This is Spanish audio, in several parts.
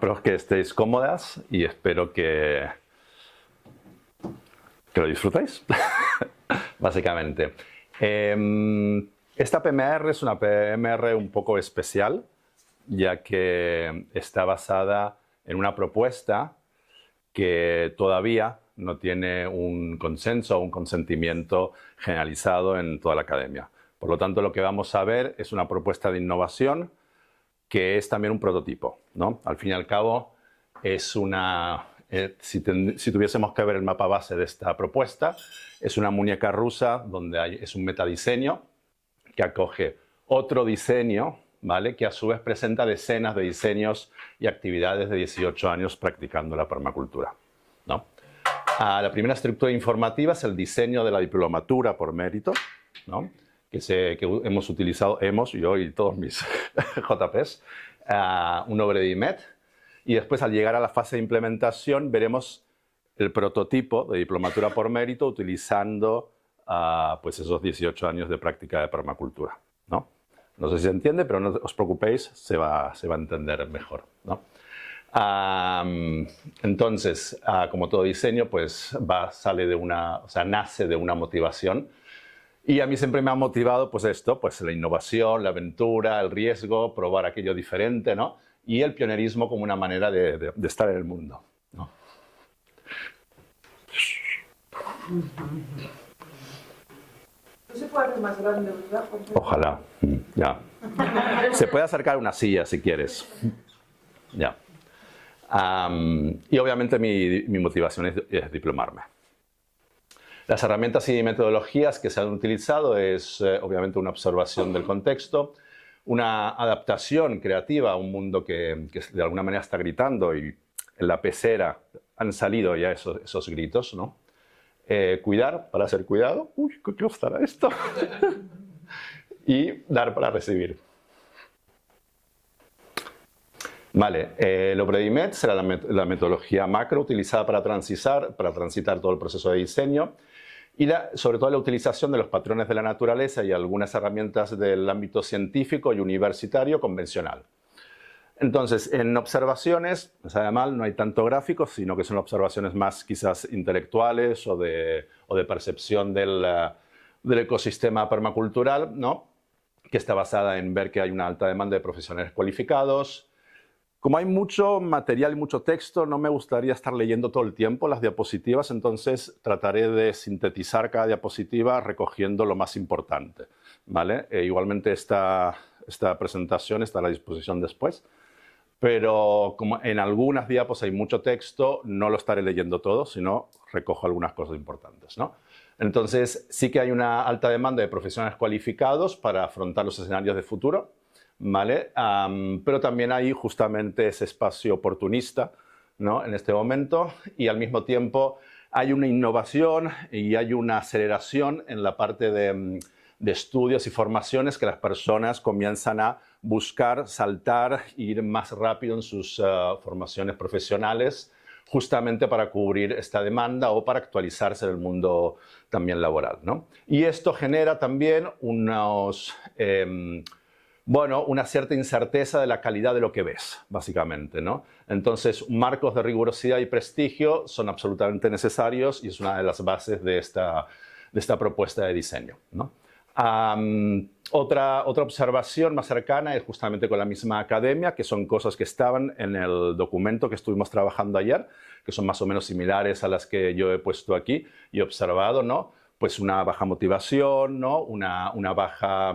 espero que estéis cómodas y espero que lo disfrutéis, básicamente. Esta PMR es una PMR un poco especial, ya que está basada en una propuesta que todavía no tiene un consenso o un consentimiento generalizado en toda la academia. Por lo tanto, lo que vamos a ver es una propuesta de innovación que es también un prototipo, ¿no? Al fin y al cabo, es una... si tuviésemos que ver el mapa base de esta propuesta, es una muñeca rusa donde es un metadiseño que acoge otro diseño, ¿vale? Que a su vez presenta decenas de diseños y actividades de 18 años practicando la permacultura, ¿no? La primera estructura informativa es el diseño de la diplomatura por mérito, ¿no? que hemos utilizado, yo y todos mis JPs, un OBRDIMET. Y después, al llegar a la fase de implementación, veremos el prototipo de diplomatura por mérito utilizando pues esos 18 años de práctica de permacultura, ¿no? No sé si se entiende, pero no os preocupéis, se va a entender mejor, ¿no? Entonces, como todo diseño, pues nace de una motivación. Y a mí siempre me ha motivado pues esto, pues la innovación, la aventura, el riesgo, probar aquello diferente, ¿no? Y el pionerismo como una manera de estar en el mundo, ¿no? ¿No se puede hacer más grande, verdad? Ojalá, ya. Se puede acercar una silla si quieres. Ya. Y obviamente mi motivación es diplomarme. Las herramientas y metodologías que se han utilizado es obviamente una observación del contexto, una adaptación creativa a un mundo que de alguna manera está gritando, y en la pecera han salido ya esos gritos, ¿no? Cuidar para ser cuidado. Uy, ¿qué costará esto? Y dar para recibir. Vale, el OBRDIMET será la metodología macro utilizada para transitar todo el proceso de diseño, y sobre todo la utilización de los patrones de la naturaleza y algunas herramientas del ámbito científico y universitario convencional. Entonces, en observaciones, no sabe mal, no hay tanto gráficos, sino que son observaciones más quizás intelectuales o de percepción del ecosistema permacultural, ¿no? Que está basada en ver que hay una alta demanda de profesionales cualificados. Como hay mucho material y mucho texto, no me gustaría estar leyendo todo el tiempo las diapositivas, entonces trataré de sintetizar cada diapositiva recogiendo lo más importante, ¿vale? Igualmente esta presentación está a la disposición después, pero como en algunas diapos hay mucho texto, no lo estaré leyendo todo, sino recojo algunas cosas importantes, ¿no? Entonces, sí que hay una alta demanda de profesionales cualificados para afrontar los escenarios de futuro, ¿vale? Pero también hay justamente ese espacio oportunista, ¿no? En este momento, y al mismo tiempo hay una innovación y hay una aceleración en la parte de estudios y formaciones que las personas comienzan a buscar, saltar, ir más rápido en sus formaciones profesionales, justamente para cubrir esta demanda o para actualizarse en el mundo también laboral, ¿no? Y esto genera también una cierta incerteza de la calidad de lo que ves, básicamente, ¿no? Entonces, marcos de rigurosidad y prestigio son absolutamente necesarios y es una de las bases de esta propuesta de diseño, ¿no? Otra observación más cercana es justamente con la misma academia, que son cosas que estaban en el documento que estuvimos trabajando ayer, que son más o menos similares a las que yo he puesto aquí y observado, ¿no? Pues una baja motivación, ¿no? Una baja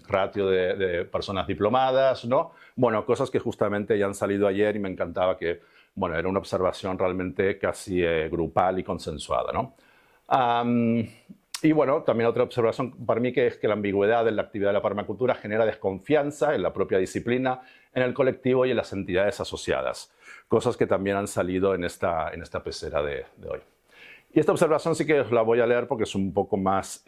ratio de personas diplomadas, ¿no? Bueno, cosas que justamente ya han salido ayer y me encantaba que, bueno, era una observación realmente casi grupal y consensuada, ¿no? Y bueno, también otra observación para mí que es que la ambigüedad de la actividad de la permacultura genera desconfianza en la propia disciplina, en el colectivo y en las entidades asociadas. Cosas que también han salido en esta pecera de hoy. Y esta observación sí que os la voy a leer porque es un poco más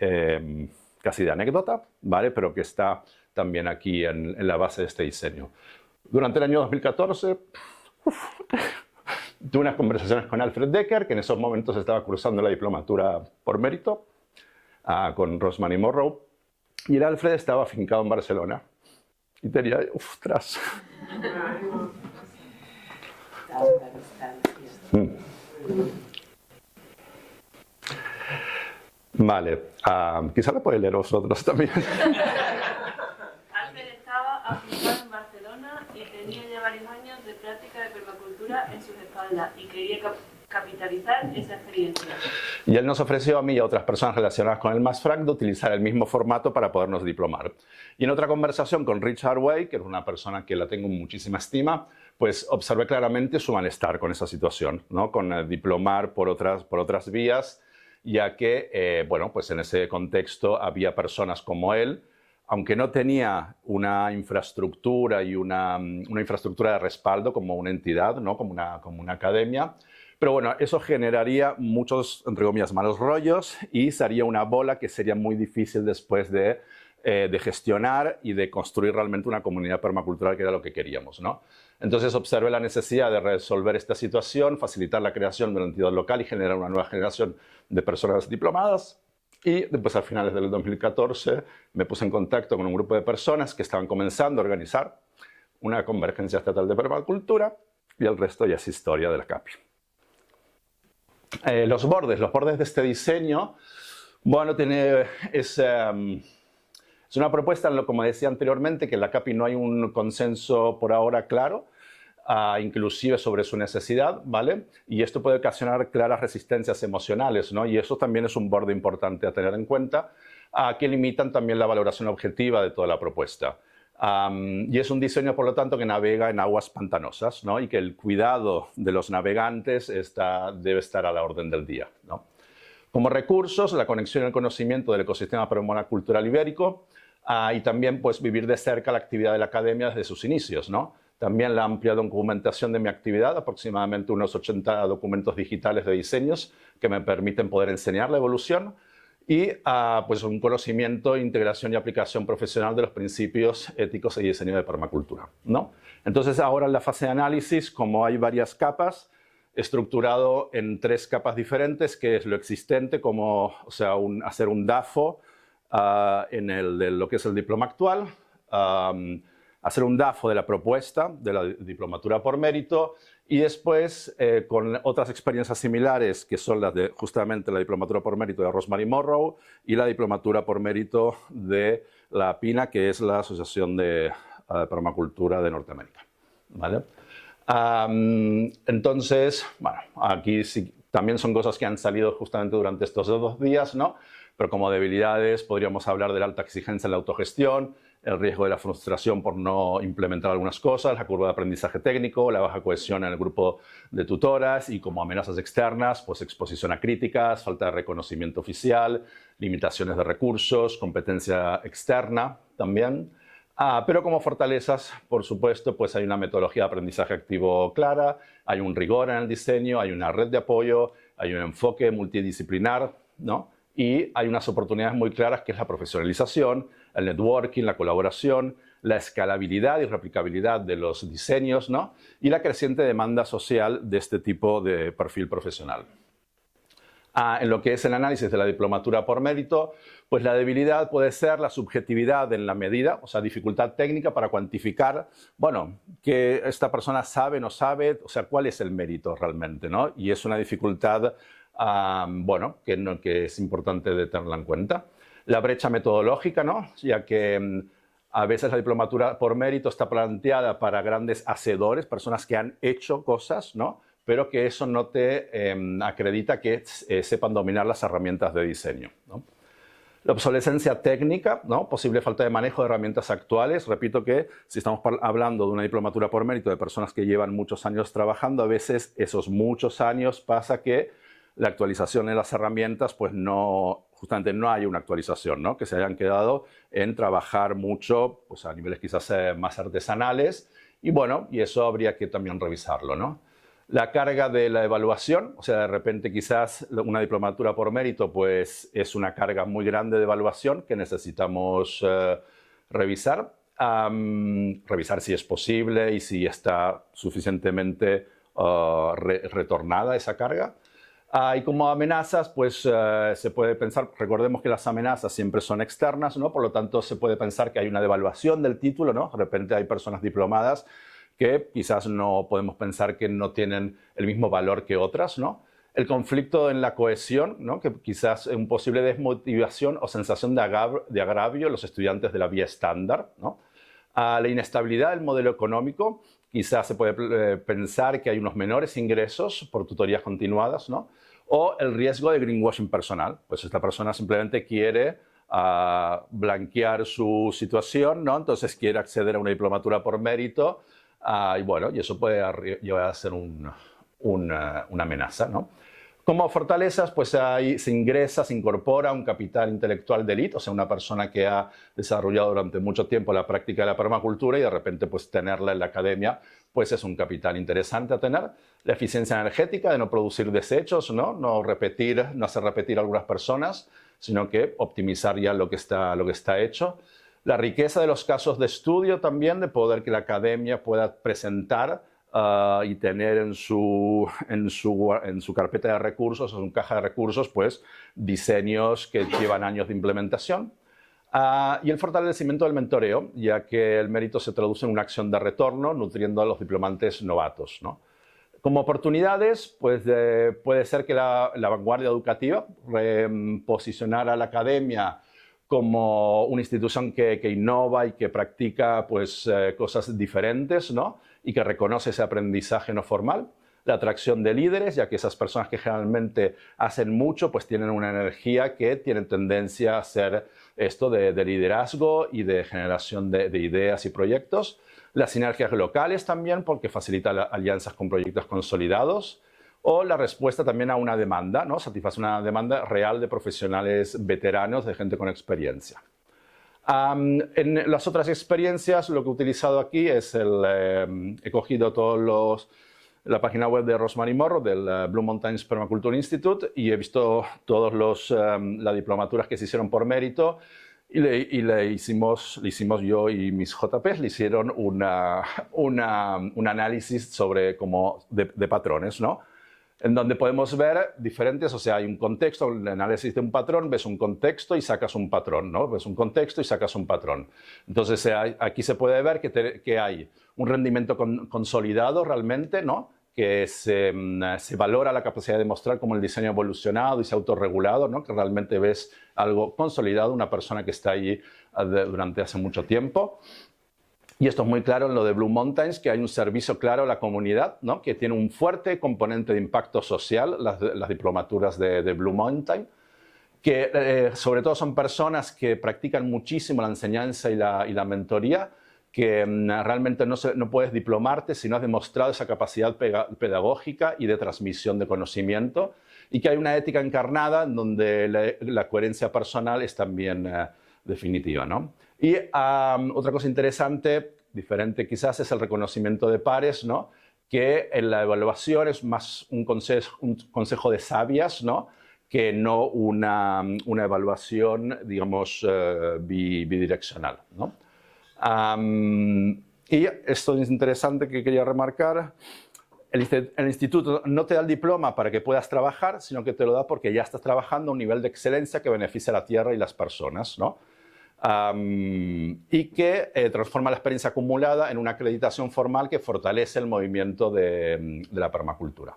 casi de anécdota, ¿vale? Pero que está también aquí en la base de este diseño. Durante el año 2014, tuve unas conversaciones con Alfred Decker, que en esos momentos estaba cursando la diplomatura por mérito, con Rosman y Morrow, y el Alfred estaba afincado en Barcelona. Y tenía, ostras. Afganistán. Vale, quizá lo podéis leer vosotros también. Albert estaba afincado en Barcelona y tenía ya varios años de práctica de permacultura en sus espaldas y quería capitalizar esa experiencia. Y él nos ofreció a mí y a otras personas relacionadas con el MASFRAC de utilizar el mismo formato para podernos diplomar. Y en otra conversación con Richard Way, que es una persona que la tengo muchísima estima, pues observé claramente su malestar con esa situación, ¿no? Con diplomar por otras vías, ya que, bueno, pues en ese contexto había personas como él, aunque no tenía una infraestructura y una infraestructura de respaldo como una entidad, ¿no? como una academia, pero bueno, eso generaría muchos, entre comillas, malos rollos y sería una bola que sería muy difícil después de gestionar y de construir realmente una comunidad permacultural, que era lo que queríamos, ¿no? Entonces observé la necesidad de resolver esta situación, facilitar la creación de una entidad local y generar una nueva generación de personas diplomadas. Y después, a finales del 2014, me puse en contacto con un grupo de personas que estaban comenzando a organizar una convergencia estatal de permacultura, y el resto ya es historia de la CAPI. Los bordes de este diseño, bueno, es una propuesta, como decía anteriormente, que en la CAPI no hay un consenso por ahora claro, inclusive sobre su necesidad, ¿vale? Y esto puede ocasionar claras resistencias emocionales, ¿no? Y eso también es un borde importante a tener en cuenta, que limitan también la valoración objetiva de toda la propuesta. Y es un diseño, por lo tanto, que navega en aguas pantanosas, ¿no? Y que el cuidado de los navegantes debe estar a la orden del día, ¿no? Como recursos, la conexión y el conocimiento del ecosistema permacultural ibérico, y también pues, vivir de cerca la actividad de la academia desde sus inicios, ¿no? También la amplia documentación de mi actividad, aproximadamente unos 80 documentos digitales de diseños que me permiten poder enseñar la evolución, y pues un conocimiento, integración y aplicación profesional de los principios éticos y diseño de permacultura, ¿no? Entonces ahora en la fase de análisis, como hay varias capas, estructurado en 3 capas diferentes, que es lo existente, como hacer un DAFO de lo que es el diploma actual, hacer un DAFO de la propuesta de la diplomatura por mérito, y después con otras experiencias similares, que son las de justamente la diplomatura por mérito de Rosemary Morrow y la diplomatura por mérito de la APINA, que es la Asociación de Permacultura de Norteamérica, ¿vale? Entonces, bueno, aquí sí, también son cosas que han salido justamente durante estos 2 días, ¿no? Pero como debilidades podríamos hablar de la alta exigencia en la autogestión, el riesgo de la frustración por no implementar algunas cosas, la curva de aprendizaje técnico, la baja cohesión en el grupo de tutoras, y como amenazas externas, pues exposición a críticas, falta de reconocimiento oficial, limitaciones de recursos, competencia externa también. Pero como fortalezas, por supuesto, pues hay una metodología de aprendizaje activo clara, hay un rigor en el diseño, hay una red de apoyo, hay un enfoque multidisciplinar, ¿no? Y hay unas oportunidades muy claras, que es la profesionalización, el networking, la colaboración, la escalabilidad y replicabilidad de los diseños, ¿no? Y la creciente demanda social de este tipo de perfil profesional. En lo que es el análisis de la diplomatura por mérito, pues la debilidad puede ser la subjetividad en la medida, o sea, dificultad técnica para cuantificar, bueno, que esta persona sabe, no sabe, o sea, cuál es el mérito realmente, ¿no? Y es una dificultad, bueno, que es importante de tenerla en cuenta. La brecha metodológica, ¿no? Ya que a veces la diplomatura por mérito está planteada para grandes hacedores, personas que han hecho cosas, ¿no? Pero que eso no te acredita que sepan dominar las herramientas de diseño, ¿no? La obsolescencia técnica, ¿no? Posible falta de manejo de herramientas actuales. Repito que si estamos hablando de una diplomatura por mérito de personas que llevan muchos años trabajando, a veces esos muchos años pasa que la actualización de las herramientas, pues justamente no hay una actualización, ¿no? Que se hayan quedado en trabajar mucho, pues a niveles quizás más artesanales, y bueno, y eso habría que también revisarlo, ¿no? La carga de la evaluación, o sea, de repente quizás una diplomatura por mérito pues es una carga muy grande de evaluación que necesitamos revisar. Revisar si es posible y si está suficientemente retornada esa carga. Y como amenazas, pues se puede pensar, recordemos que las amenazas siempre son externas, ¿no? Por lo tanto, se puede pensar que hay una devaluación del título, ¿no? De repente hay personas diplomadas que quizás no podemos pensar que no tienen el mismo valor que otras, ¿no? El conflicto en la cohesión, ¿no? Que quizás es una posible desmotivación o sensación de agravio en los estudiantes de la vía estándar, ¿no? La inestabilidad del modelo económico, quizás se puede pensar que hay unos menores ingresos por tutorías continuadas, ¿no? O el riesgo de greenwashing personal, pues esta persona simplemente quiere blanquear su situación, ¿no? Entonces quiere acceder a una diplomatura por mérito y bueno, y eso puede llevar a ser una amenaza, ¿no? Como fortalezas, pues se incorpora un capital intelectual de élite, o sea, una persona que ha desarrollado durante mucho tiempo la práctica de la permacultura y de repente pues tenerla en la academia pues es un capital interesante a tener. La eficiencia energética de no producir desechos, no hacer repetir a algunas personas, sino que optimizar ya lo que está hecho. La riqueza de los casos de estudio también, de poder que la academia pueda presentar y tener en su carpeta de recursos, en su caja de recursos, pues diseños que llevan años de implementación. Y el fortalecimiento del mentoreo, ya que el mérito se traduce en una acción de retorno, nutriendo a los diplomantes novatos, ¿no? Como oportunidades, pues puede ser que la vanguardia educativa posicionara a la academia como una institución que innova y que practica pues, cosas diferentes, ¿no? Y que reconoce ese aprendizaje no formal. La atracción de líderes, ya que esas personas que generalmente hacen mucho, pues tienen una energía que tiene tendencia a hacer esto de liderazgo y de generación de ideas y proyectos. Las sinergias locales también, porque facilita alianzas con proyectos consolidados. O la respuesta también a una demanda, ¿no? Satisface una demanda real de profesionales veteranos, de gente con experiencia. En las otras experiencias, lo que he utilizado aquí es he cogido la página web de Rosemary Morrow, del Blue Mountains Permaculture Institute, y he visto todas las diplomaturas que se hicieron por mérito, y le hicimos yo y mis JPs le hicieron un análisis de patrones, ¿no? En donde podemos ver diferentes, o sea, hay un contexto, el análisis de un patrón, ves un contexto y sacas un patrón, ¿no? Ves un contexto y sacas un patrón. Entonces, aquí se puede ver que hay un rendimiento consolidado realmente, ¿no? Que se valora la capacidad de mostrar cómo el diseño ha evolucionado y se ha autorregulado, ¿no? Que realmente ves algo consolidado, una persona que está allí durante hace mucho tiempo. Y esto es muy claro en lo de Blue Mountains, que hay un servicio claro a la comunidad, ¿no? Que tiene un fuerte componente de impacto social, las diplomaturas de Blue Mountain, que sobre todo son personas que practican muchísimo la enseñanza y la mentoría, que realmente no puedes diplomarte si no has demostrado esa capacidad pedagógica y de transmisión de conocimiento, y que hay una ética encarnada en donde la coherencia personal es también definitiva, ¿no? Y otra cosa interesante, diferente quizás, es el reconocimiento de pares, ¿no? Que en la evaluación es más un consejo de sabias, ¿no? Que no una evaluación, digamos, bidireccional, ¿no? Y esto es interesante que quería remarcar. El instituto no te da el diploma para que puedas trabajar, sino que te lo da porque ya estás trabajando a un nivel de excelencia que beneficia a la tierra y las personas, ¿no? Y que transforma la experiencia acumulada en una acreditación formal que fortalece el movimiento de la permacultura.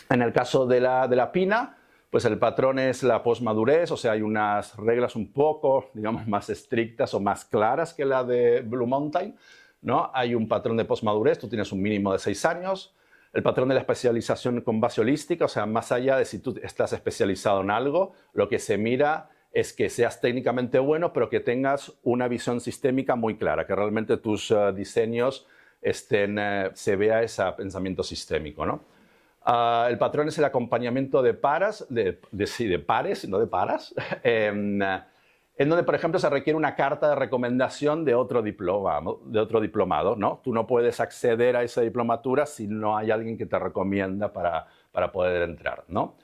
En el caso de la pina, pues el patrón es la posmadurez, o sea, hay unas reglas un poco, digamos, más estrictas o más claras que la de Blue Mountain, ¿no? Hay un patrón de posmadurez, tú tienes un mínimo de 6 años. El patrón de la especialización con base holística, o sea, más allá de si tú estás especializado en algo, lo que se mira es que seas técnicamente bueno, pero que tengas una visión sistémica muy clara, que realmente tus diseños se vea ese pensamiento sistémico, ¿no? El patrón es el acompañamiento de pares, no de paras, en donde, por ejemplo, se requiere una carta de recomendación de otro diplomado, ¿no? Tú no puedes acceder a esa diplomatura si no hay alguien que te recomienda para poder entrar, ¿no?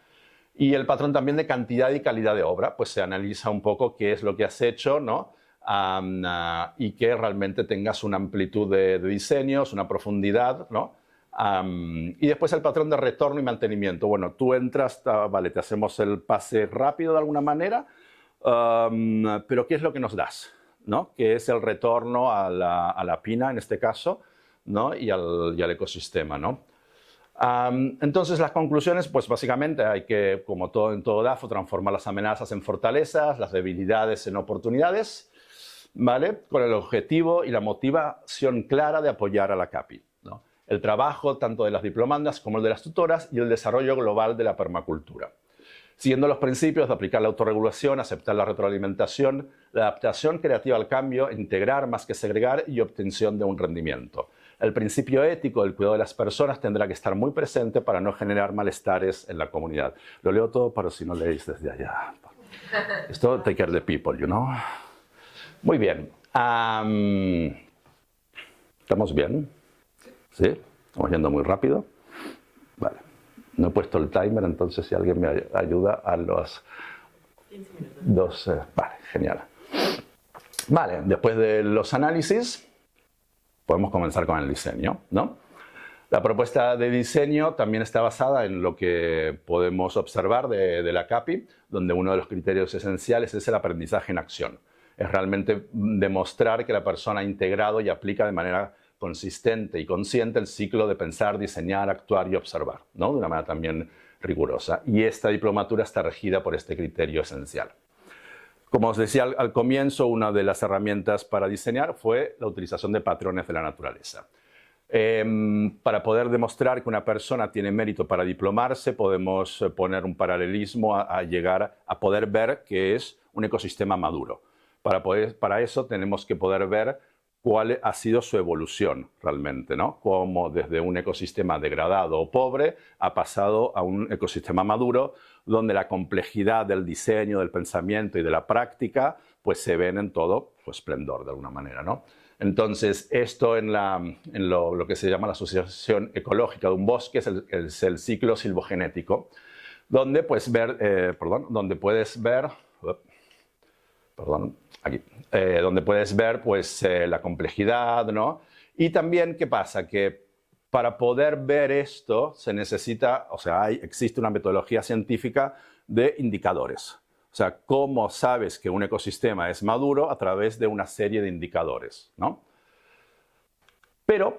Y el patrón también de cantidad y calidad de obra, pues se analiza un poco qué es lo que has hecho, ¿no? Y que realmente tengas una amplitud de diseños, una profundidad, ¿no? Y después el patrón de retorno y mantenimiento. Bueno, tú entras, vale, te hacemos el pase rápido de alguna manera, pero ¿qué es lo que nos das? ¿No? ¿Qué es el retorno a la pina en este caso? ¿no? y al ecosistema, ¿no? Entonces, las conclusiones, pues básicamente hay que, como todo en todo DAFO, transformar las amenazas en fortalezas, las debilidades en oportunidades, ¿vale? Con el objetivo y la motivación clara de apoyar a la CAPI, ¿no? El trabajo tanto de las diplomandas como el de las tutoras y el desarrollo global de la permacultura. Siguiendo los principios de aplicar la autorregulación, aceptar la retroalimentación, la adaptación creativa al cambio, integrar más que segregar y obtención de un rendimiento. El principio ético del cuidado de las personas tendrá que estar muy presente para no generar malestares en la comunidad. Lo leo todo, pero si no leéis desde allá. Esto take care of the people, you know. Muy bien. ¿Estamos bien? ¿Sí? ¿Estamos yendo muy rápido? Vale. No he puesto el timer, entonces si alguien me ayuda a los 12. Vale, genial. Vale, después de los análisis, podemos comenzar con el diseño, ¿no? La propuesta de diseño también está basada en lo que podemos observar de la CAPI, donde uno de los criterios esenciales es el aprendizaje en acción. Es realmente demostrar que la persona ha integrado y aplica de manera consistente y consciente el ciclo de pensar, diseñar, actuar y observar, ¿no? De una manera también rigurosa. Y esta diplomatura está regida por este criterio esencial. Como os decía al comienzo, una de las herramientas para diseñar fue la utilización de patrones de la naturaleza. Para poder demostrar que una persona tiene mérito para diplomarse, podemos poner un paralelismo a llegar a poder ver que es un ecosistema maduro. Para eso tenemos que poder ver cuál ha sido su evolución realmente, ¿no? Cómo desde un ecosistema degradado o pobre ha pasado a un ecosistema maduro donde la complejidad del diseño, del pensamiento y de la práctica pues se ven en todo su esplendor de alguna manera, ¿no? Entonces, esto en lo que se llama la asociación ecológica de un bosque es el ciclo silvogenético, donde puedes ver, donde puedes ver pues, la complejidad, ¿no? Y también, ¿qué pasa? Que para poder ver esto se necesita, o sea, existe una metodología científica de indicadores. O sea, ¿cómo sabes que un ecosistema es maduro? A través de una serie de indicadores, ¿no? Pero,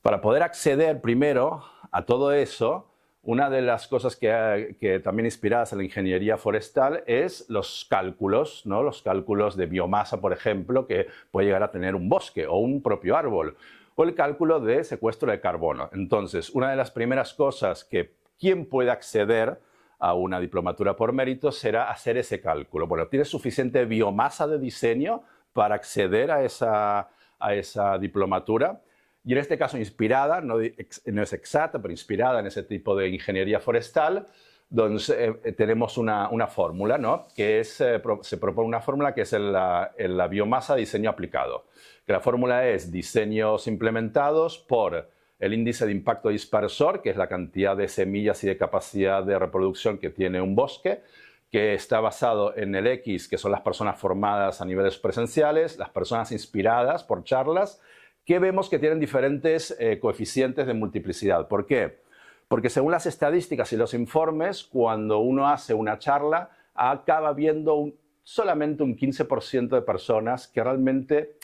para poder acceder primero a todo eso, una de las cosas que también inspiradas en la ingeniería forestal es los cálculos, ¿no? Los cálculos de biomasa, por ejemplo, que puede llegar a tener un bosque o un propio árbol, o el cálculo de secuestro de carbono. Entonces, una de las primeras cosas que quien puede acceder a una diplomatura por mérito será hacer ese cálculo. Bueno, ¿tienes suficiente biomasa de diseño para acceder a esa diplomatura? Y en este caso inspirada, no es exacta, pero inspirada en ese tipo de ingeniería forestal, donde tenemos una fórmula, ¿no? Que se propone una fórmula que es la biomasa de diseño aplicado. Que la fórmula es diseños implementados por el índice de impacto dispersor, que es la cantidad de semillas y de capacidad de reproducción que tiene un bosque, que está basado en el X, que son las personas formadas a niveles presenciales, las personas inspiradas por charlas, que vemos que tienen diferentes coeficientes de multiplicidad. ¿Por qué? Porque según las estadísticas y los informes, cuando uno hace una charla, acaba viendo solamente un 15% de personas que realmente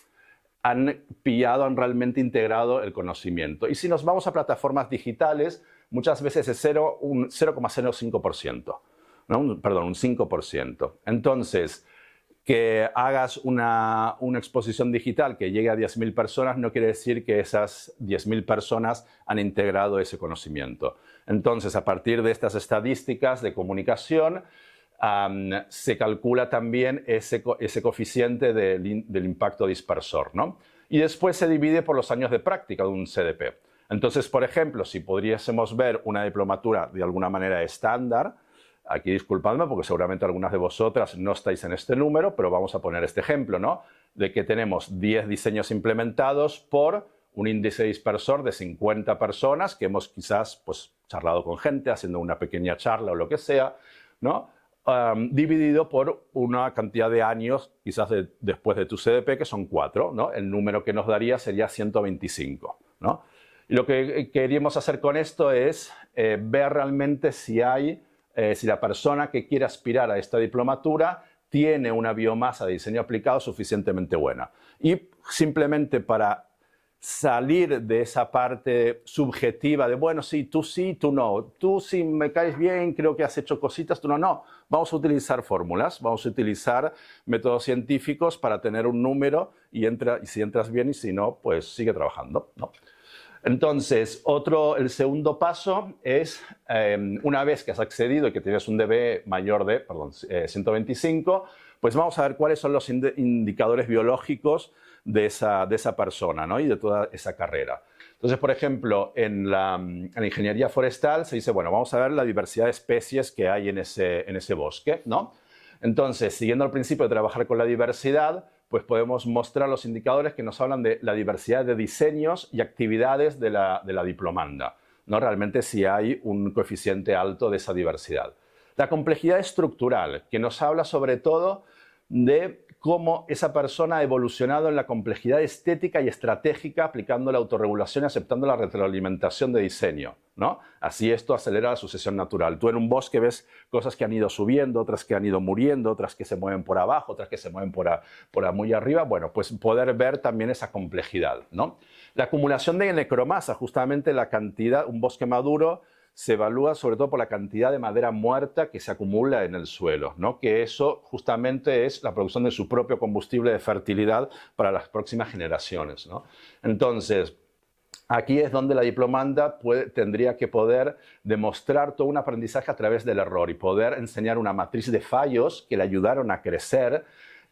han pillado, han realmente integrado el conocimiento. Y si nos vamos a plataformas digitales, muchas veces es un 0,05%, ¿no? Perdón, un 5%. Entonces, que hagas una exposición digital que llegue a 10.000 personas no quiere decir que esas 10.000 personas han integrado ese conocimiento. Entonces, a partir de estas estadísticas de comunicación, se calcula también ese coeficiente del impacto dispersor, ¿no? Y después se divide por los años de práctica de un CDP. Entonces, por ejemplo, si pudiésemos ver una diplomatura de alguna manera estándar, aquí disculpadme porque seguramente algunas de vosotras no estáis en este número, pero vamos a poner este ejemplo, ¿no? De que tenemos 10 diseños implementados por un índice dispersor de 50 personas que hemos quizás pues, charlado con gente, haciendo una pequeña charla o lo que sea, ¿no? Dividido por una cantidad de años, quizás después de tu CDP, que son 4, ¿no? El número que nos daría sería 125, ¿no? Y lo que queríamos hacer con esto es ver realmente si la persona que quiere aspirar a esta diplomatura tiene una biomasa de diseño aplicado suficientemente buena. Y simplemente para salir de esa parte subjetiva de, bueno, sí, tú no, tú sí me caes bien, creo que has hecho cositas, tú no, no. Vamos a utilizar fórmulas, vamos a utilizar métodos científicos para tener un número y si entras bien y si no, pues sigue trabajando, ¿no? Entonces, el segundo paso es, una vez que has accedido y que tienes un DB mayor de 125, pues vamos a ver cuáles son los indicadores biológicos de esa persona, ¿no? Y de toda esa carrera. Entonces, por ejemplo, en la ingeniería forestal se dice, bueno, vamos a ver la diversidad de especies que hay en ese bosque, ¿no? Entonces, siguiendo el principio de trabajar con la diversidad, pues podemos mostrar los indicadores que nos hablan de la diversidad de diseños y actividades de la diplomanda, ¿no? Realmente si hay un coeficiente alto de esa diversidad. La complejidad estructural, que nos habla sobre todo de cómo esa persona ha evolucionado en la complejidad estética y estratégica aplicando la autorregulación y aceptando la retroalimentación de diseño, ¿no? Así esto acelera la sucesión natural. Tú en un bosque ves cosas que han ido subiendo, otras que han ido muriendo, otras que se mueven por abajo, otras que se mueven por muy arriba. Bueno, pues poder ver también esa complejidad, ¿no? La acumulación de necromasa, justamente la cantidad, un bosque maduro se evalúa sobre todo por la cantidad de madera muerta que se acumula en el suelo, ¿no? Que eso justamente es la producción de su propio combustible de fertilidad para las próximas generaciones, ¿no? Entonces, aquí es donde la diplomanda tendría que poder demostrar todo un aprendizaje a través del error y poder enseñar una matriz de fallos que le ayudaron a crecer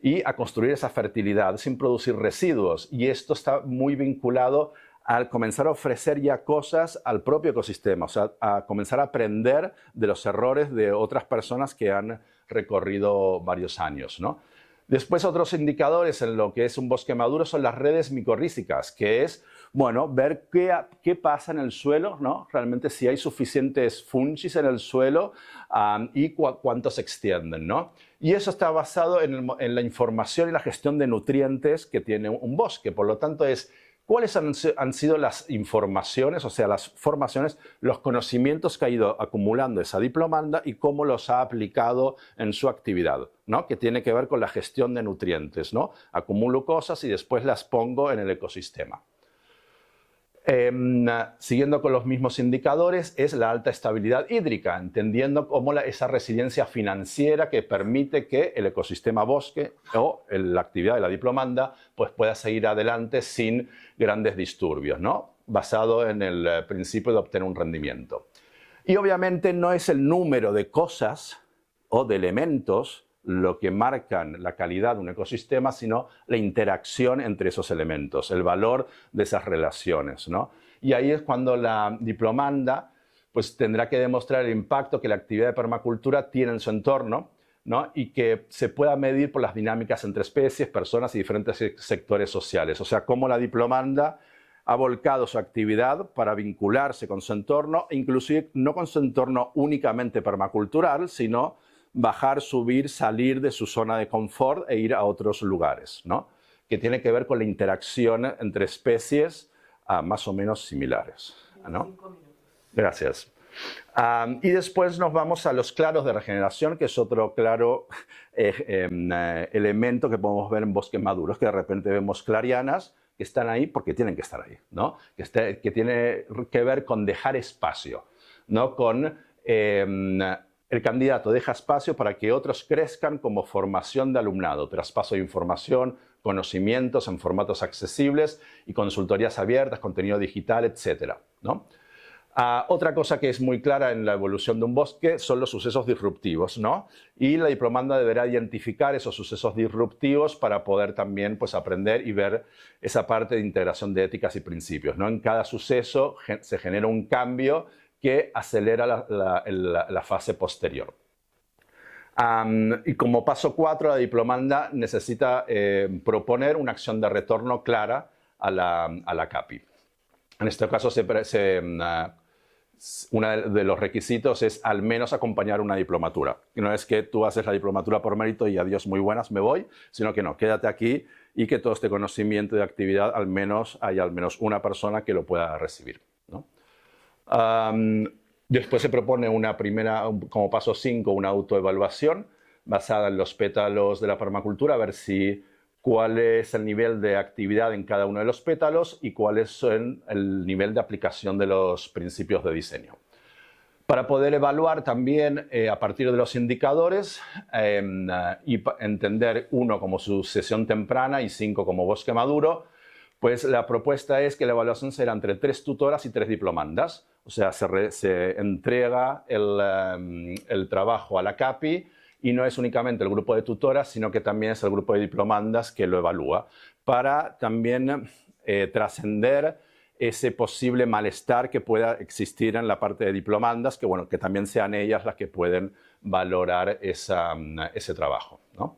y a construir esa fertilidad sin producir residuos. Y esto está muy vinculado al comenzar a ofrecer ya cosas al propio ecosistema, o sea, a comenzar a aprender de los errores de otras personas que han recorrido varios años, ¿no? Después, otros indicadores en lo que es un bosque maduro son las redes micorrízicas, que es, bueno, ver qué pasa en el suelo, ¿no? Realmente si hay suficientes fungis en el suelo y cuántos se extienden, ¿no? Y eso está basado en la información y la gestión de nutrientes que tiene un bosque. Por lo tanto, ¿cuáles han sido las informaciones, o sea, las formaciones, los conocimientos que ha ido acumulando esa diplomanda y cómo los ha aplicado en su actividad, ¿no? Que tiene que ver con la gestión de nutrientes, ¿no? Acumulo cosas y después las pongo en el ecosistema. Siguiendo con los mismos indicadores, es la alta estabilidad hídrica, entendiendo cómo esa resiliencia financiera que permite que el ecosistema bosque o la actividad de la diplomanda pues pueda seguir adelante sin grandes disturbios, ¿no? Basado en el principio de obtener un rendimiento. Y obviamente no es el número de cosas o de elementos lo que marcan la calidad de un ecosistema, sino la interacción entre esos elementos, el valor de esas relaciones, ¿no? Y ahí es cuando la diplomanda pues, tendrá que demostrar el impacto que la actividad de permacultura tiene en su entorno, ¿no? Y que se pueda medir por las dinámicas entre especies, personas y diferentes sectores sociales. O sea, cómo la diplomanda ha volcado su actividad para vincularse con su entorno, inclusive no con su entorno únicamente permacultural, sino bajar, subir, salir de su zona de confort e ir a otros lugares, ¿no? Que tiene que ver con la interacción entre especies más o menos similares, ¿no? Gracias. Y después nos vamos a los claros de regeneración, que es otro claro elemento que podemos ver en bosques maduros, que de repente vemos clarianas que están ahí porque tienen que estar ahí, ¿no? Que tiene que ver con dejar espacio, ¿no? Con el candidato deja espacio para que otros crezcan como formación de alumnado, traspaso de información, conocimientos en formatos accesibles y consultorías abiertas, contenido digital, etc., ¿no? Otra cosa que es muy clara en la evolución de un bosque son los sucesos disruptivos, ¿no? Y la diplomanda deberá identificar esos sucesos disruptivos para poder también pues, aprender y ver esa parte de integración de éticas y principios, ¿no? En cada suceso se genera un cambio que acelera la fase posterior. Y como paso 4, la diplomanda necesita proponer una acción de retorno clara a la CAPI. En este caso, uno de los requisitos es al menos acompañar una diplomatura. Y no es que tú haces la diplomatura por mérito y adiós, muy buenas, me voy, sino que no, quédate aquí y que todo este conocimiento de actividad haya al menos una persona que lo pueda recibir, ¿no? Después se propone como paso 5, una autoevaluación basada en los pétalos de la permacultura, a ver si cuál es el nivel de actividad en cada uno de los pétalos y cuál es el nivel de aplicación de los principios de diseño. Para poder evaluar también a partir de los indicadores y entender 1 como sucesión temprana y 5 como bosque maduro, pues la propuesta es que la evaluación será entre 3 tutoras y 3 diplomandas. O sea, se entrega el trabajo a la CAPI y no es únicamente el grupo de tutoras, sino que también es el grupo de diplomandas que lo evalúa, para también trascender ese posible malestar que pueda existir en la parte de diplomandas, que, bueno, que también sean ellas las que pueden valorar ese trabajo, ¿no?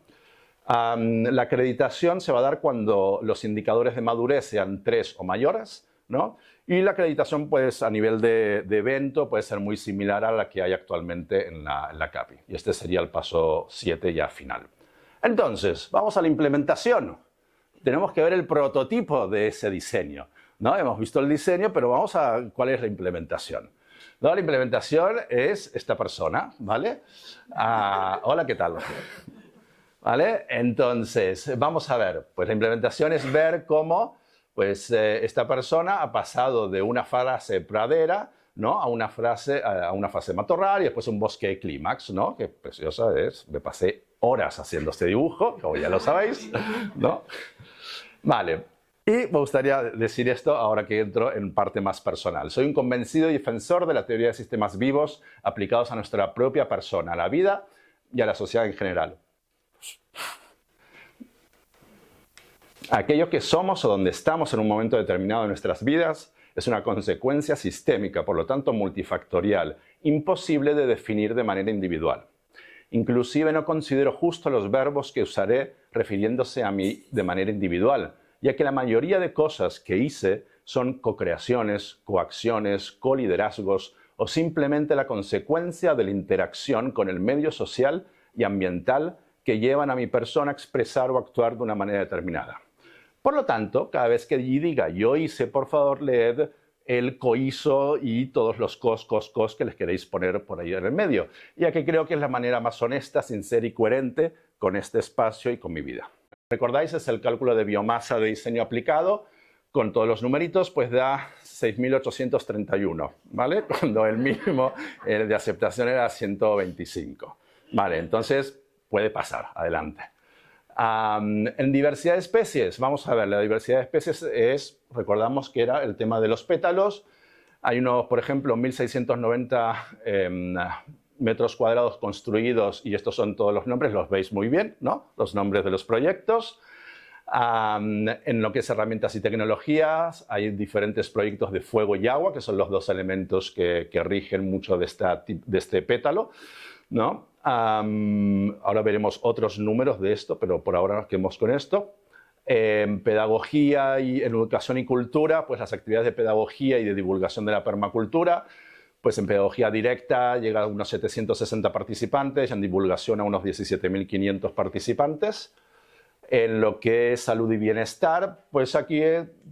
La acreditación se va a dar cuando los indicadores de madurez sean 3 o mayores, ¿no? Y la acreditación, pues, a nivel de evento puede ser muy similar a la que hay actualmente en la CAPI. Y este sería el paso 7 ya final. Entonces, vamos a la implementación. Tenemos que ver el prototipo de ese diseño, ¿no? Hemos visto el diseño, pero vamos a cuál es la implementación. ¿No? La implementación es esta persona, ¿vale? Hola, ¿qué tal? ¿Vale? Entonces, vamos a ver. Pues la implementación es ver cómo pues, esta persona ha pasado de una fase pradera, ¿no? a una fase matorral y después un bosque clímax, ¿no? Que preciosa es. Me pasé horas haciendo este dibujo, como ya lo sabéis, ¿no? Vale. Y me gustaría decir esto ahora que entro en parte más personal. Soy un convencido defensor de la teoría de sistemas vivos aplicados a nuestra propia persona, a la vida y a la sociedad en general. Aquello que somos o donde estamos en un momento determinado de nuestras vidas es una consecuencia sistémica, por lo tanto multifactorial, imposible de definir de manera individual. Inclusive no considero justo los verbos que usaré refiriéndose a mí de manera individual, ya que la mayoría de cosas que hice son co-creaciones, coacciones, coliderazgos o simplemente la consecuencia de la interacción con el medio social y ambiental que llevan a mi persona a expresar o actuar de una manera determinada. Por lo tanto, cada vez que diga yo hice, por favor, leed el cohizo y todos los cos que les queréis poner por ahí en el medio, ya que creo que es la manera más honesta, sincera y coherente con este espacio y con mi vida. ¿Recordáis? Es el cálculo de biomasa de diseño aplicado. Con todos los numeritos, pues da 6.831, ¿vale? Cuando el mínimo de aceptación era 125. Vale, entonces puede pasar. Adelante. En diversidad de especies, vamos a ver, la diversidad de especies es, recordamos que era el tema de los pétalos. Hay unos, por ejemplo, 1.690 metros cuadrados construidos, y estos son todos los nombres, los veis muy bien, ¿no? Los nombres de los proyectos. En lo que es herramientas y tecnologías, hay diferentes proyectos de fuego y agua, que son los 2 elementos que rigen mucho de este pétalo, ¿no? Ahora veremos otros números de esto, pero por ahora nos quedamos con esto. Pedagogía y en educación y cultura, pues las actividades de pedagogía y de divulgación de la permacultura. Pues en pedagogía directa llega a unos 760 participantes, en divulgación a unos 17.500 participantes. En lo que es salud y bienestar, pues aquí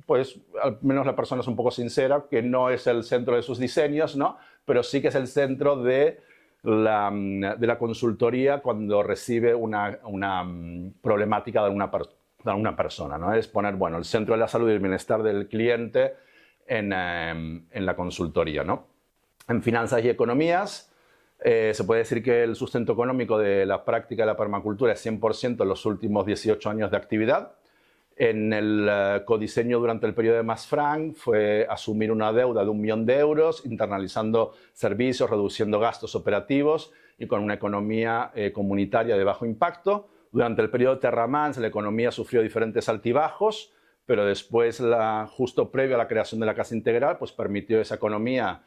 pues, al menos la persona es un poco sincera, que no es el centro de sus diseños, ¿no? Pero sí que es el centro de la consultoría cuando recibe una problemática de una persona, ¿no? Es poner, bueno, el centro de la salud y el bienestar del cliente en la consultoría, ¿no? En finanzas y economías, se puede decir que el sustento económico de la práctica de la permacultura es 100% en los últimos 18 años de actividad. En el codiseño durante el periodo de Mas-Frank fue asumir una deuda de 1 millón de euros, internalizando servicios, reduciendo gastos operativos y con una economía comunitaria de bajo impacto. Durante el periodo de Terramans la economía sufrió diferentes altibajos, pero después, justo previo a la creación de la Casa Integral, pues permitió esa economía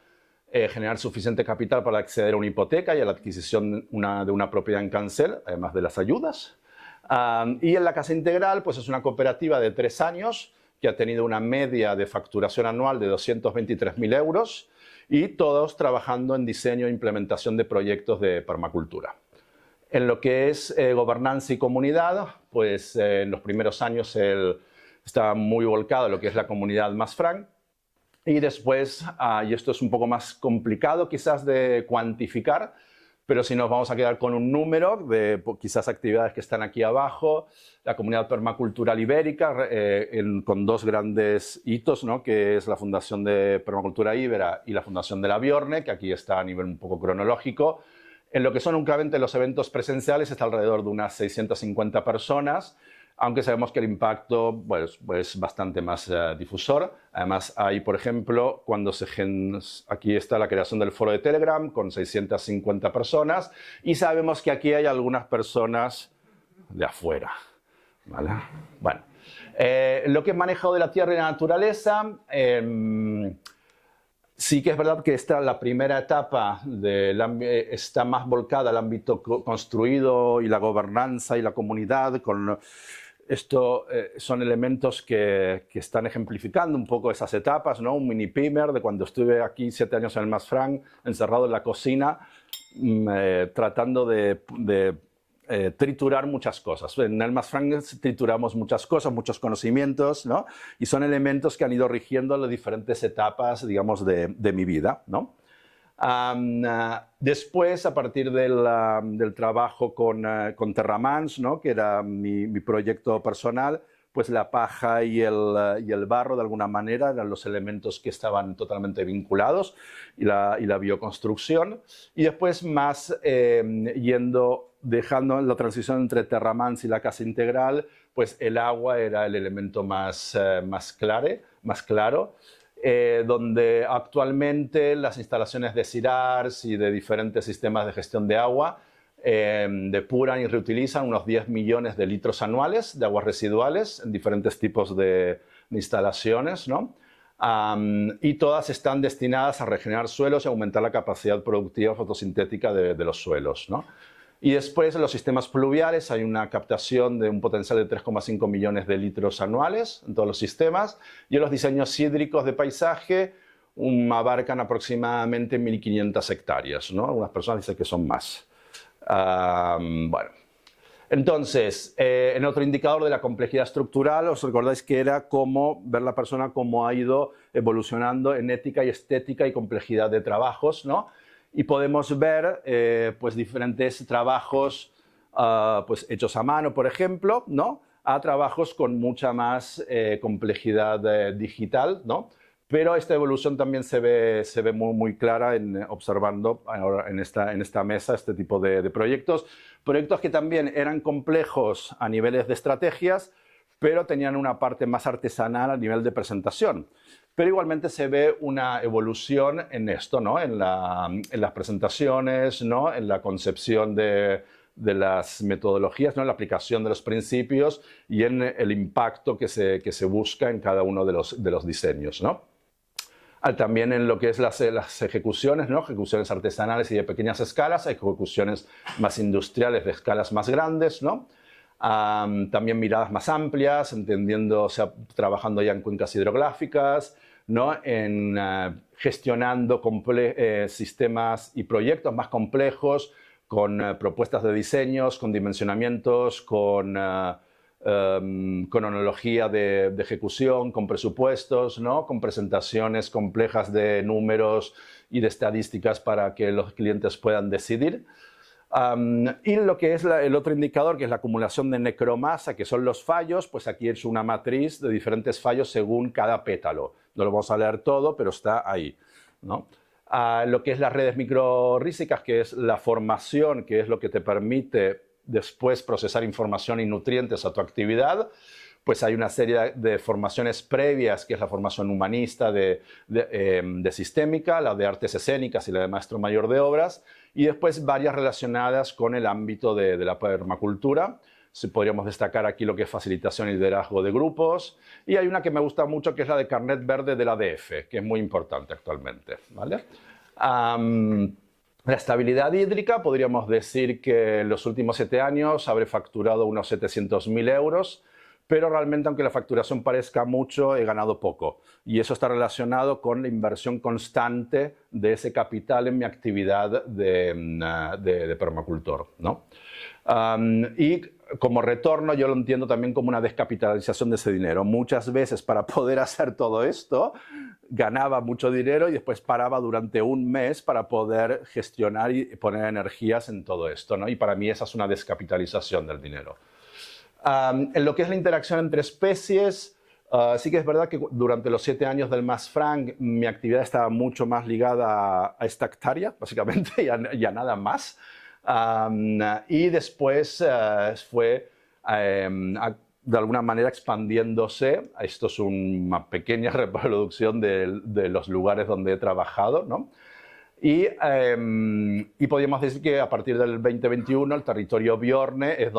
generar suficiente capital para acceder a una hipoteca y a la adquisición de una propiedad en cancel, además de las ayudas. Y en la Casa Integral, pues es una cooperativa de 3 años que ha tenido una media de facturación anual de 223.000 euros y todos trabajando en diseño e implementación de proyectos de permacultura. En lo que es gobernanza y comunidad, pues en los primeros años está muy volcado en lo que es la comunidad Mas-Frank. Y después, y esto es un poco más complicado quizás de cuantificar, pero si nos vamos a quedar con un número de quizás actividades que están aquí abajo, la Comunidad Permacultural Ibérica, con dos grandes hitos, ¿no? Que es la Fundación de Permacultura Ibera y la Fundación de la Biorne, que aquí está a nivel un poco cronológico. En lo que son únicamente los eventos presenciales está alrededor de unas 650 personas, aunque sabemos que el impacto pues, es bastante más difusor. Además, hay, por ejemplo, aquí está la creación del foro de Telegram con 650 personas y sabemos que aquí hay algunas personas de afuera, ¿vale? Bueno, lo que es manejado de la tierra y la naturaleza, sí que es verdad que la primera etapa está más volcada al ámbito construido y la gobernanza y la comunidad. Esto son elementos que están ejemplificando un poco esas etapas, ¿no? Un mini primer de cuando estuve aquí 7 años en el Masfranc, encerrado en la cocina, tratando de triturar muchas cosas. En el Masfranc trituramos muchas cosas, muchos conocimientos, ¿no? Y son elementos que han ido rigiendo las diferentes etapas, digamos, de mi vida, ¿no? Después, a partir del trabajo con Terramans, ¿no? Que era mi proyecto personal, pues la paja y el barro, de alguna manera, eran los elementos que estaban totalmente vinculados, y la bioconstrucción. Y después más dejando la transición entre Terramans y la casa integral, pues el agua era el elemento más claro. Donde actualmente las instalaciones de CIRARS y de diferentes sistemas de gestión de agua depuran y reutilizan unos 10 millones de litros anuales de aguas residuales en diferentes tipos de instalaciones, ¿no? Y todas están destinadas a regenerar suelos y aumentar la capacidad productiva fotosintética de los suelos, ¿no? Y después en los sistemas pluviales hay una captación de un potencial de 3,5 millones de litros anuales en todos los sistemas, y en los diseños hídricos de paisaje abarcan aproximadamente 1.500 hectáreas, ¿no? Algunas personas dicen que son más. Bueno. Entonces, en otro indicador de la complejidad estructural, os recordáis que era cómo ver la persona cómo ha ido evolucionando en ética y estética y complejidad de trabajos, ¿no? Y podemos ver pues diferentes trabajos pues hechos a mano, por ejemplo, ¿no? A trabajos con mucha más complejidad digital, ¿no? Pero esta evolución también se ve muy clara observando ahora en esta mesa este tipo de proyectos. Proyectos que también eran complejos a niveles de estrategias, pero tenían una parte más artesanal a nivel de presentación. Pero igualmente se ve una evolución en esto, ¿no? En las presentaciones, ¿no? En la concepción de las metodologías, ¿no? En la aplicación de los principios y en el impacto que se busca en cada uno de los diseños, ¿no? También en lo que es las ejecuciones, ¿no? Ejecuciones artesanales y de pequeñas escalas, ejecuciones más industriales de escalas más grandes, ¿no? También miradas más amplias, trabajando ya en cuencas hidrográficas, ¿no? Gestionando sistemas y proyectos más complejos, con propuestas de diseños, con dimensionamientos, con cronología de ejecución, con presupuestos, ¿no? Con presentaciones complejas de números y de estadísticas para que los clientes puedan decidir. Y lo que es el otro indicador, que es la acumulación de necromasa, que son los fallos, pues aquí es una matriz de diferentes fallos según cada pétalo. No lo vamos a leer todo, pero está ahí, ¿no? Lo que es las redes microrrísicas, que es la formación, que es lo que te permite después procesar información y nutrientes a tu actividad, pues hay una serie de formaciones previas, que es la formación humanista de sistémica, la de artes escénicas y la de maestro mayor de obras, y después varias relacionadas con el ámbito de la permacultura. Podríamos destacar aquí lo que es facilitación y liderazgo de grupos, y hay una que me gusta mucho, que es la de carnet verde de la ADF, que es muy importante actualmente, ¿vale? La estabilidad hídrica, podríamos decir que en los últimos 7 años habré facturado unos 700.000 euros, pero realmente, aunque la facturación parezca mucho, he ganado poco. Y eso está relacionado con la inversión constante de ese capital en mi actividad de permacultor, ¿no? Y como retorno yo lo entiendo también como una descapitalización de ese dinero. Muchas veces, para poder hacer todo esto, ganaba mucho dinero y después paraba durante un mes para poder gestionar y poner energías en todo esto, ¿no? Y para mí esa es una descapitalización del dinero. En lo que es la interacción entre especies, sí que es verdad que durante los 7 años del Mas Frank mi actividad estaba mucho más ligada a esta hectárea, básicamente, y a nada más. Y después fue de alguna manera expandiéndose. Esto es una pequeña reproducción de los lugares donde he trabajado, ¿no? Y podríamos decir que a partir del 2021 el territorio Bjorne es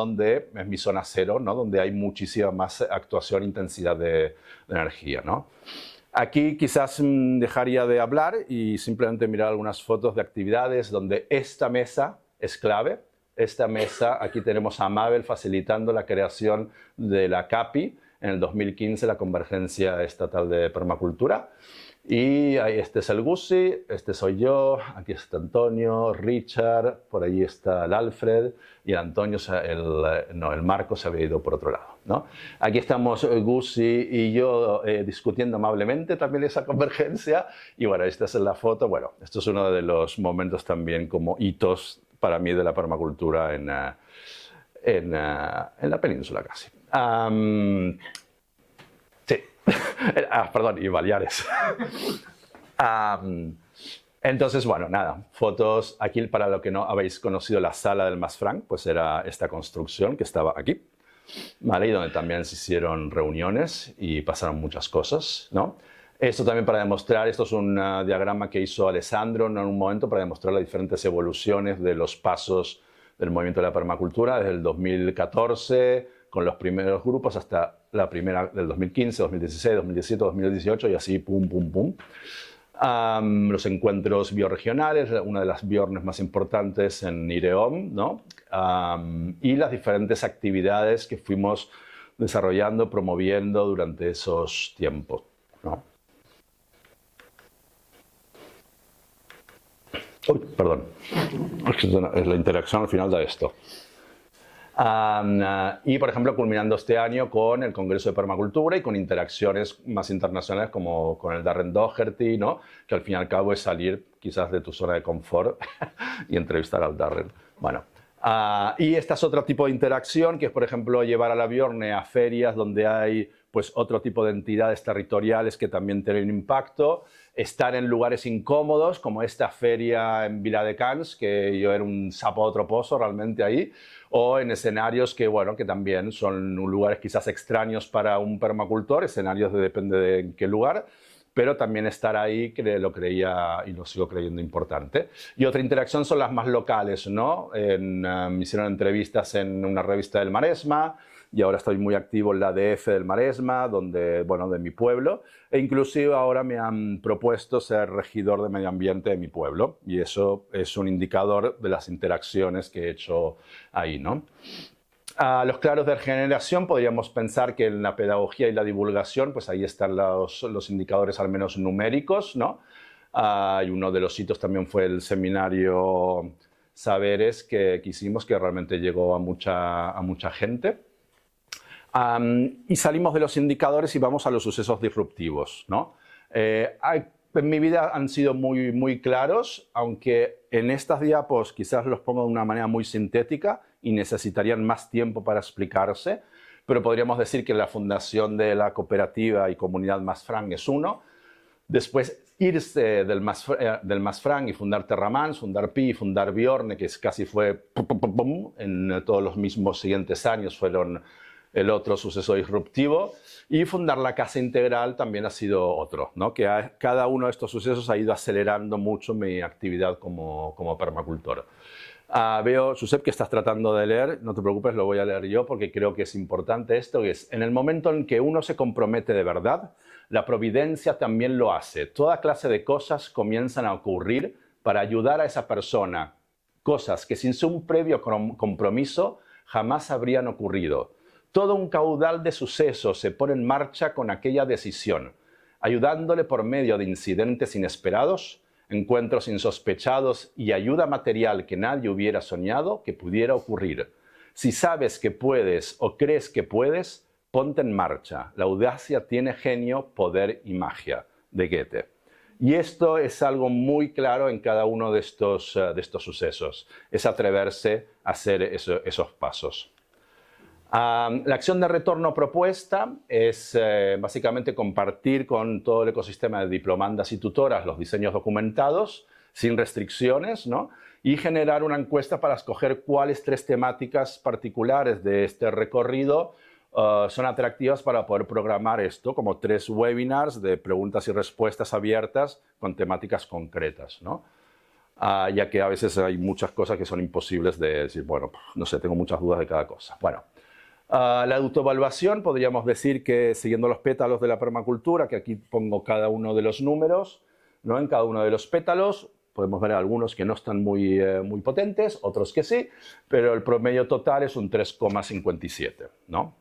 mi zona cero, ¿no? Donde hay muchísima más actuación e intensidad de energía, ¿no? Aquí quizás dejaría de hablar y simplemente mirar algunas fotos de actividades donde esta mesa es clave. Esta mesa, aquí tenemos a Mabel facilitando la creación de la CAPI en el 2015, la Convergencia Estatal de Permacultura. Y ahí este es el Gussi, este soy yo, aquí está Antonio, Richard, por ahí está el Alfred y el Antonio, el Marco se había ido por otro lado, ¿no? Aquí estamos Gussi y yo discutiendo amablemente también esa convergencia y bueno, esta es la foto. Bueno, esto es uno de los momentos también como hitos para mí de la permacultura en la península casi. Sí, perdón, y Baleares. Entonces, bueno, nada, fotos. Aquí, para lo que no habéis conocido la sala del Mas Frank, pues era esta construcción que estaba aquí, ¿vale? Y donde también se hicieron reuniones y pasaron muchas cosas, ¿no? Esto también para demostrar, esto es un diagrama que hizo Alessandro en un momento para demostrar las diferentes evoluciones de los pasos del movimiento de la permacultura desde el 2014 con los primeros grupos hasta la primera del 2015, 2016, 2017, 2018 y así pum, pum, pum. Los encuentros bioregionales, una de las Bjornes más importantes en Ireom, ¿no? Y las diferentes actividades que fuimos desarrollando, promoviendo durante esos tiempos, ¿no? Uy, perdón, es la interacción al final de esto. Y, por ejemplo, culminando este año con el Congreso de Permacultura y con interacciones más internacionales como con el Darren Doherty, ¿no? Que al fin y al cabo es salir quizás de tu zona de confort y entrevistar al Darren. Bueno, y este es otro tipo de interacción, que es, por ejemplo, llevar a la Bjorne a ferias donde hay pues, otro tipo de entidades territoriales que también tienen impacto, estar en lugares incómodos, como esta feria en Viladecans, que yo era un sapo de otro pozo realmente ahí, o en escenarios que, bueno, que también son lugares quizás extraños para un permacultor, escenarios depende de en qué lugar, pero también estar ahí lo creía y lo sigo creyendo importante. Y otra interacción son las más locales, ¿no? Me hicieron entrevistas en una revista del Maresma y ahora estoy muy activo en la ADF del Maresma, donde, bueno, de mi pueblo, e inclusive ahora me han propuesto ser regidor de medio ambiente de mi pueblo y eso es un indicador de las interacciones que he hecho ahí, ¿no? Los claros de regeneración, podríamos pensar que en la pedagogía y la divulgación, pues ahí están los indicadores al menos numéricos, ¿no? Y uno de los hitos también fue el seminario Saberes que hicimos, que realmente llegó a mucha gente. Y salimos de los indicadores y vamos a los sucesos disruptivos, ¿no? En mi vida han sido muy, muy claros, aunque en estas diapos quizás los pongo de una manera muy sintética y necesitarían más tiempo para explicarse, pero podríamos decir que la fundación de la cooperativa y comunidad Mas Frank es uno. Después irse del Mas Frank y fundar Terramans, fundar Pi, fundar Bjorne, que casi fue en todos los mismos siguientes años fueron el otro suceso disruptivo, y fundar la Casa Integral también ha sido otro, ¿no? Que cada uno de estos sucesos ha ido acelerando mucho mi actividad como permacultor. Veo, Josep, que estás tratando de leer, no te preocupes, lo voy a leer yo porque creo que es importante esto, que es en el momento en que uno se compromete de verdad, la providencia también lo hace. Toda clase de cosas comienzan a ocurrir para ayudar a esa persona, cosas que sin un previo compromiso jamás habrían ocurrido. Todo un caudal de sucesos se pone en marcha con aquella decisión, ayudándole por medio de incidentes inesperados, encuentros insospechados y ayuda material que nadie hubiera soñado que pudiera ocurrir. Si sabes que puedes o crees que puedes, ponte en marcha. La audacia tiene genio, poder y magia. de Goethe. Y esto es algo muy claro en cada uno de estos sucesos, es atreverse a hacer esos pasos. La acción de retorno propuesta es básicamente compartir con todo el ecosistema de diplomandas y tutoras los diseños documentados, sin restricciones, ¿no? Y generar una encuesta para escoger cuáles 3 temáticas particulares de este recorrido son atractivas para poder programar esto como 3 webinars de preguntas y respuestas abiertas con temáticas concretas, ¿no? Ya que a veces hay muchas cosas que son imposibles de decir, bueno, no sé, tengo muchas dudas de cada cosa. Bueno, la autoevaluación, podríamos decir que siguiendo los pétalos de la permacultura, que aquí pongo cada uno de los números, ¿no? En cada uno de los pétalos podemos ver algunos que no están muy potentes, otros que sí, pero el promedio total es un 3,57, ¿no?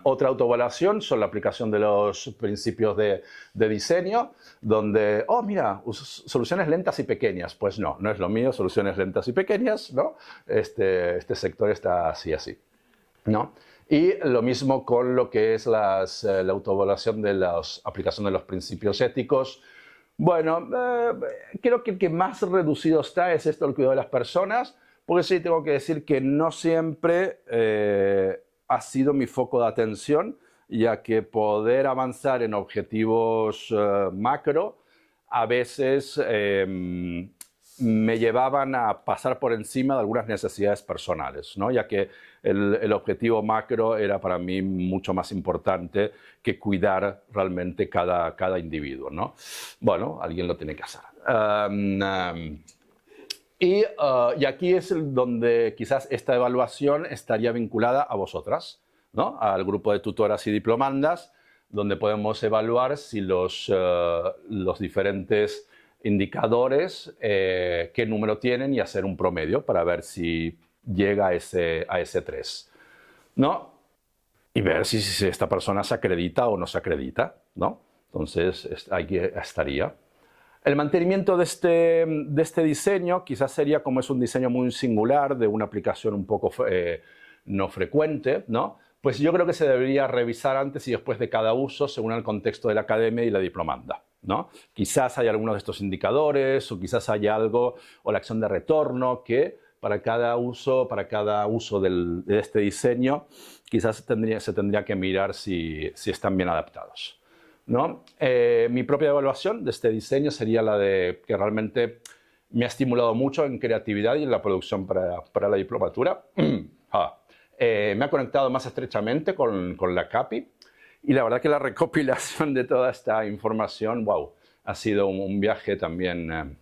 Otra autoevaluación son la aplicación de los principios de diseño, donde, oh, mira, soluciones lentas y pequeñas. Pues no, no es lo mío, soluciones lentas y pequeñas, ¿no? Este sector está así, ¿no? Y lo mismo con lo que es la autoevaluación de la aplicación de los principios éticos. Bueno, creo que el que más reducido está es esto, el cuidado de las personas, porque sí tengo que decir que no siempre ha sido mi foco de atención, ya que poder avanzar en objetivos macro a veces me llevaban a pasar por encima de algunas necesidades personales, ¿no? Ya que el objetivo macro era para mí mucho más importante que cuidar realmente cada individuo, ¿no? Bueno, alguien lo tiene que hacer. Y aquí es donde quizás esta evaluación estaría vinculada a vosotras, ¿no? Al grupo de tutoras y diplomandas, donde podemos evaluar si los diferentes indicadores, qué número tienen y hacer un promedio para ver si llega a ese 3, ¿no? Y ver si esta persona se acredita o no se acredita, ¿no? Entonces, ahí estaría. El mantenimiento de este diseño quizás sería, como es un diseño muy singular, de una aplicación un poco no frecuente, ¿no? Pues yo creo que se debería revisar antes y después de cada uso según el contexto de la academia y la diplomanda, ¿no? Quizás hay algunos de estos indicadores o quizás hay algo, o la acción de retorno, que para cada uso de este diseño quizás se tendría que mirar si están bien adaptados, ¿no? Mi propia evaluación de este diseño sería la de que realmente me ha estimulado mucho en creatividad y en la producción para la diplomatura. Me ha conectado más estrechamente con la CAPI y la verdad que la recopilación de toda esta información, wow, ha sido un viaje también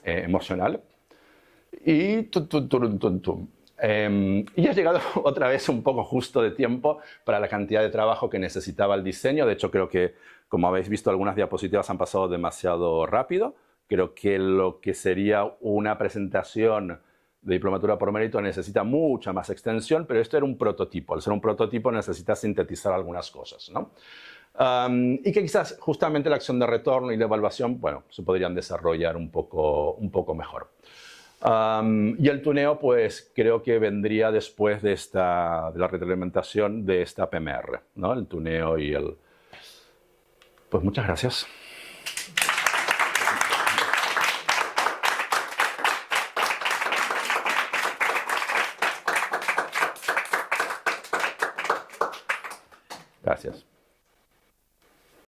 emocional. Y he llegado otra vez un poco justo de tiempo para la cantidad de trabajo que necesitaba el diseño. De hecho, creo que, como habéis visto, algunas diapositivas han pasado demasiado rápido. Creo que lo que sería una presentación de diplomatura por mérito necesita mucha más extensión, pero esto era un prototipo. Al ser un prototipo necesita sintetizar algunas cosas, ¿no? Y que quizás justamente la acción de retorno y la evaluación, bueno, se podrían desarrollar un poco mejor. Y el tuneo, pues creo que vendría después de la retroalimentación de esta PMR, ¿no? El tuneo y el... Pues muchas gracias. Gracias.